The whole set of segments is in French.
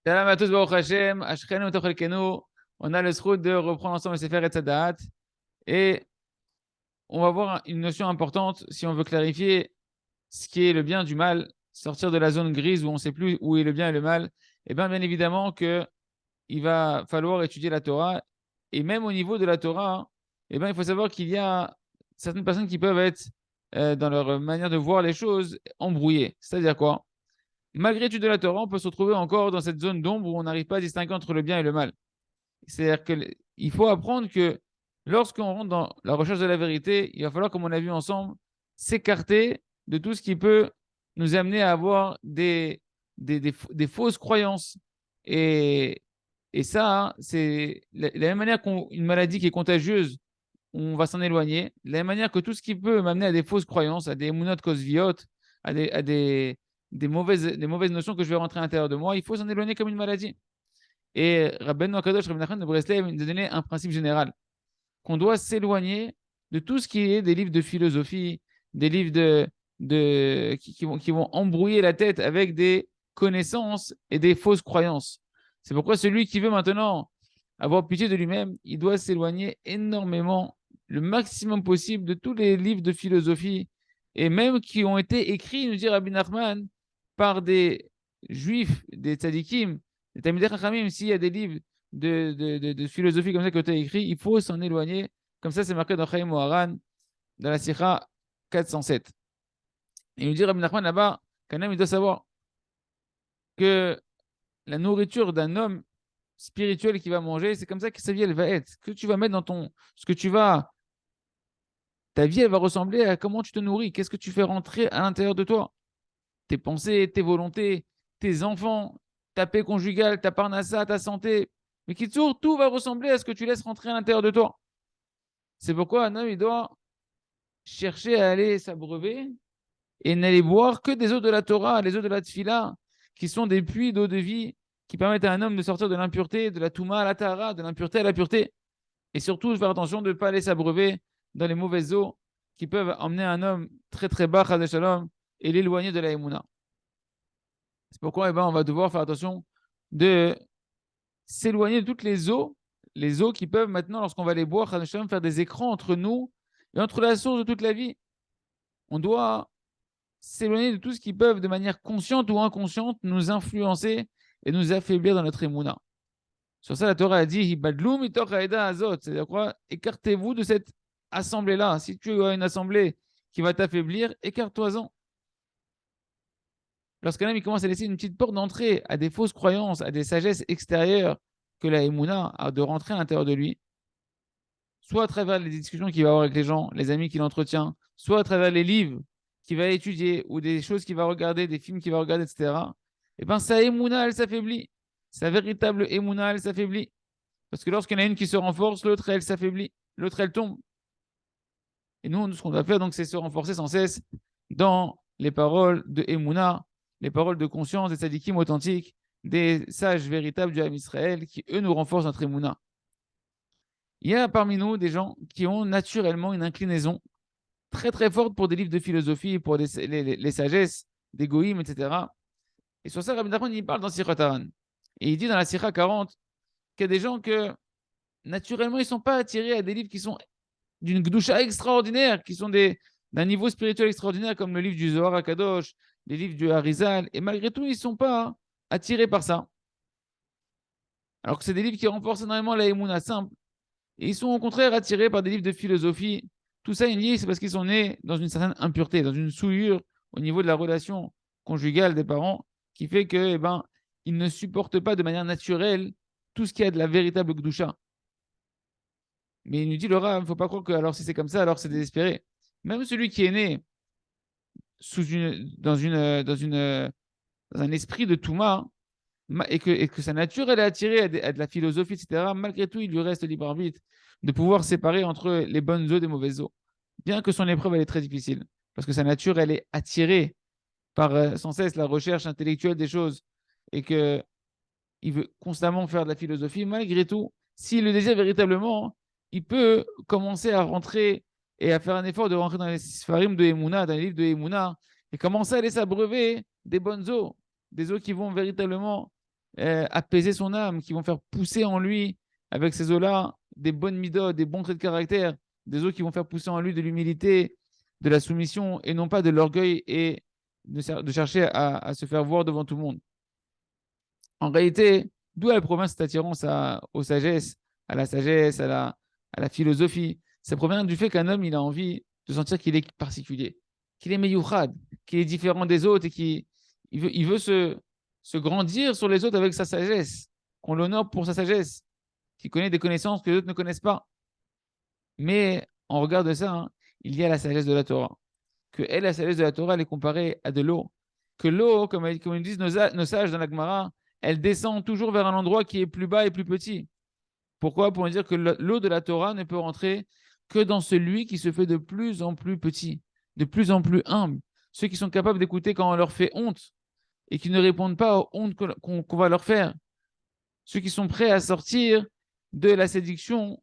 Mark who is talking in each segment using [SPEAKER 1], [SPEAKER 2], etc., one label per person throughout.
[SPEAKER 1] Shalom à tous, Baruch Hashem, Ashkenu Tochelkenu. On a le zchut de reprendre ensemble le Sefer Etzadat et on va voir une notion importante si on veut clarifier ce qui est le bien du mal, sortir de la zone grise où on ne sait plus où est le bien et le mal. Et bien évidemment que il va falloir étudier la Torah et même au niveau de la Torah, il faut savoir qu'il y a certaines personnes qui peuvent être dans leur manière de voir les choses embrouillées. C'est-à-dire quoi? Malgré l'étude de la Torah, on peut se retrouver encore dans cette zone d'ombre où on n'arrive pas à distinguer entre le bien et le mal. C'est-à-dire qu'il faut apprendre que lorsqu'on rentre dans la recherche de la vérité, il va falloir, comme on a vu ensemble, s'écarter de tout ce qui peut nous amener à avoir des fausses croyances. Et, et ça, c'est la même manière qu'une maladie qui est contagieuse, on va s'en éloigner. De la même manière que tout ce qui peut m'amener à des fausses croyances, à des monotes cosviotes, des mauvaises notions que je vais rentrer à l'intérieur de moi, il faut s'en éloigner comme une maladie. Et Rabbeinu Akadosh, Rabbi Nachman de Breslev, nous a donné un principe général, qu'on doit s'éloigner de tout ce qui est des livres de philosophie, des livres qui vont embrouiller la tête avec des connaissances et des fausses croyances. C'est pourquoi celui qui veut maintenant avoir pitié de lui-même, il doit s'éloigner énormément, le maximum possible, de tous les livres de philosophie, et même qui ont été écrits, nous dit Rabbi Nachman, par des juifs, des tzadikim, des Talmidei Chachamim. S'il y a des livres de philosophie comme ça que tu as écrit, il faut s'en éloigner. Comme ça, c'est marqué dans Chaim Moharan, dans la Sikha 407. Et il nous dit Rabbi Nachman là-bas qu'un homme, il doit savoir que la nourriture d'un homme spirituel qui va manger, c'est comme ça que sa vie, elle va être. Ce que tu vas mettre dans ton. Ce que tu vas. Ta vie, elle va ressembler à comment tu te nourris. Qu'est-ce que tu fais rentrer à l'intérieur de toi? Tes pensées, tes volontés, tes enfants, ta paix conjugale, ta parnassa, ta santé. Mais qui tout va ressembler à ce que tu laisses rentrer à l'intérieur de toi. C'est pourquoi un homme, il doit chercher à aller s'abreuver et n'aller boire que des eaux de la Torah, les eaux de la Tfila, qui sont des puits d'eau de vie qui permettent à un homme de sortir de l'impureté, de la Touma à la Tahara, de l'impureté à la pureté. Et surtout, faire attention de ne pas aller s'abreuver dans les mauvaises eaux qui peuvent emmener un homme très très bas, Chas Shalom, et l'éloigner de la Emouna. C'est pourquoi on va devoir faire attention de s'éloigner de toutes les eaux qui peuvent maintenant, lorsqu'on va les boire, Chas Shalom, faire des écrans entre nous et entre la source de toute la vie. On doit s'éloigner de tout ce qui peut, de manière consciente ou inconsciente, nous influencer et nous affaiblir dans notre émouna. Sur ça, la Torah a dit c'est-à-dire quoi? Écartez-vous de cette assemblée-là. Si tu as une assemblée qui va t'affaiblir, écarte-toi-en. Lorsqu'un homme il commence à laisser une petite porte d'entrée à des fausses croyances, à des sagesses extérieures que la Emouna a de rentrer à l'intérieur de lui, soit à travers les discussions qu'il va avoir avec les gens, les amis qu'il entretient, soit à travers les livres qu'il va étudier ou des choses qu'il va regarder, des films qu'il va regarder, etc., et bien sa Emouna, elle s'affaiblit. Sa véritable Emouna, elle s'affaiblit. Parce que lorsqu'il y en a une qui se renforce, l'autre, elle s'affaiblit. L'autre, elle tombe. Et nous, ce qu'on doit faire, donc, c'est se renforcer sans cesse dans les paroles de Emouna, les paroles de conscience des tzadikim authentiques, des sages véritables du Ham Israël, qui, eux, nous renforcent notre Emouna. Il y a parmi nous des gens qui ont naturellement une inclinaison très très forte pour des livres de philosophie, pour les sagesses, des goïms, etc. Et sur ça, Rabbi Nachman, il parle dans Sirot Haran. Et il dit dans la Sira 40 qu'il y a des gens que naturellement, ils ne sont pas attirés à des livres qui sont d'une gdusha extraordinaire, qui sont d'un niveau spirituel extraordinaire, comme le livre du Zohar HaKadosh, les livres du Harizal. Et malgré tout, ils ne sont pas attirés par ça. Alors que c'est des livres qui renforcent énormément la Emouna simple. Et ils sont au contraire attirés par des livres de philosophie. Tout ça, il c'est parce qu'ils sont nés dans une certaine impureté, dans une souillure au niveau de la relation conjugale des parents, qui fait que, ils ne supportent pas de manière naturelle tout ce qui a de la véritable gdusha. Mais il nous dit, le Rav, il ne faut pas croire que alors si c'est comme ça, alors c'est désespéré. Même celui qui est né dans un esprit de Touma, et que sa nature elle est attirée à de la philosophie, etc., malgré tout, il lui reste libre arbitre de pouvoir séparer entre les bonnes eaux et les mauvaises eaux. Bien que son épreuve elle est très difficile, parce que sa nature elle est attirée par sans cesse la recherche intellectuelle des choses, et qu'il veut constamment faire de la philosophie, malgré tout, s'il le désire véritablement, il peut commencer à rentrer et à faire un effort de rentrer dans les Sfarim de Emouna, dans les livres de Emouna, et commencer à aller s'abreuver des bonnes eaux, des eaux qui vont véritablement apaiser son âme, qui vont faire pousser en lui, avec ces eaux-là, des bonnes midotes, des bons traits de caractère, des eaux qui vont faire pousser en lui de l'humilité, de la soumission, et non pas de l'orgueil et de chercher à se faire voir devant tout le monde. En réalité, d'où elle provient cette attirance aux sagesses, à la sagesse, à la philosophie? Ça provient du fait qu'un homme, il a envie de sentir qu'il est particulier, qu'il est meyouchad, qu'il est différent des autres et il veut se grandir sur les autres avec sa sagesse, qu'on l'honore pour sa sagesse, qu'il connaît des connaissances que les autres ne connaissent pas. Mais en regard de ça, hein, il y a la sagesse de la Torah. Que elle, la sagesse de la Torah, elle est comparée à de l'eau. Que l'eau, comme ils disent nos sages dans la Gemara, elle descend toujours vers un endroit qui est plus bas et plus petit. Pourquoi? Pour dire que l'eau de la Torah ne peut rentrer que dans celui qui se fait de plus en plus petit, de plus en plus humble. Ceux qui sont capables d'écouter quand on leur fait honte et qui ne répondent pas aux hontes qu'on va leur faire. Ceux qui sont prêts à sortir de la séduction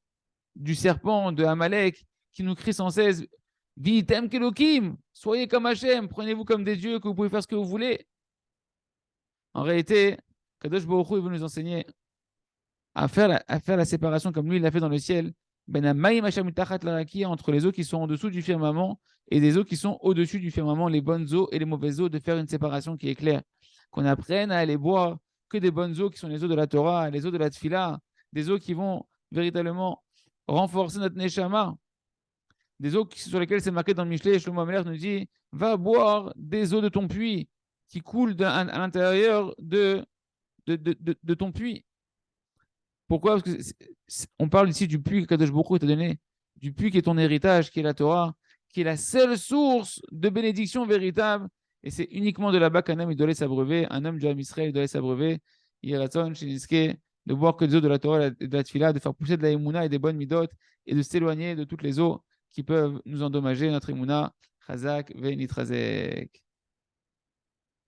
[SPEAKER 1] du serpent, de Amalek, qui nous crie sans cesse Vitem Kelokim, soyez comme Hachem, prenez-vous comme des dieux, que vous pouvez faire ce que vous voulez. En réalité, Kadosh Baruch Hu, il veut nous enseigner à faire la séparation comme lui, il l'a fait dans le ciel, entre les eaux qui sont en dessous du firmament et des eaux qui sont au-dessus du firmament, les bonnes eaux et les mauvaises eaux, de faire une séparation qui est claire. Qu'on apprenne à aller boire que des bonnes eaux qui sont les eaux de la Torah, les eaux de la Tfila, des eaux qui vont véritablement renforcer notre Neshama, des eaux sur lesquelles c'est marqué dans le Michelet. Shlomo Ameler nous dit va boire des eaux de ton puits qui coulent à l'intérieur de ton puits. Pourquoi? Parce que on parle ici du puits que Kadosh Baruch Hu t'a donné, du puits qui est ton héritage, qui est la Torah, qui est la seule source de bénédiction véritable. Et c'est uniquement de là-bas qu'un homme il doit aller s'abreuver, un homme du Ham Israël doit aller s'abreuver, de boire que des eaux de la Torah et de la Tfila, de faire pousser de la Emouna et des bonnes midot, et de s'éloigner de toutes les eaux qui peuvent nous endommager notre Emouna. Chazak, Venitrazek.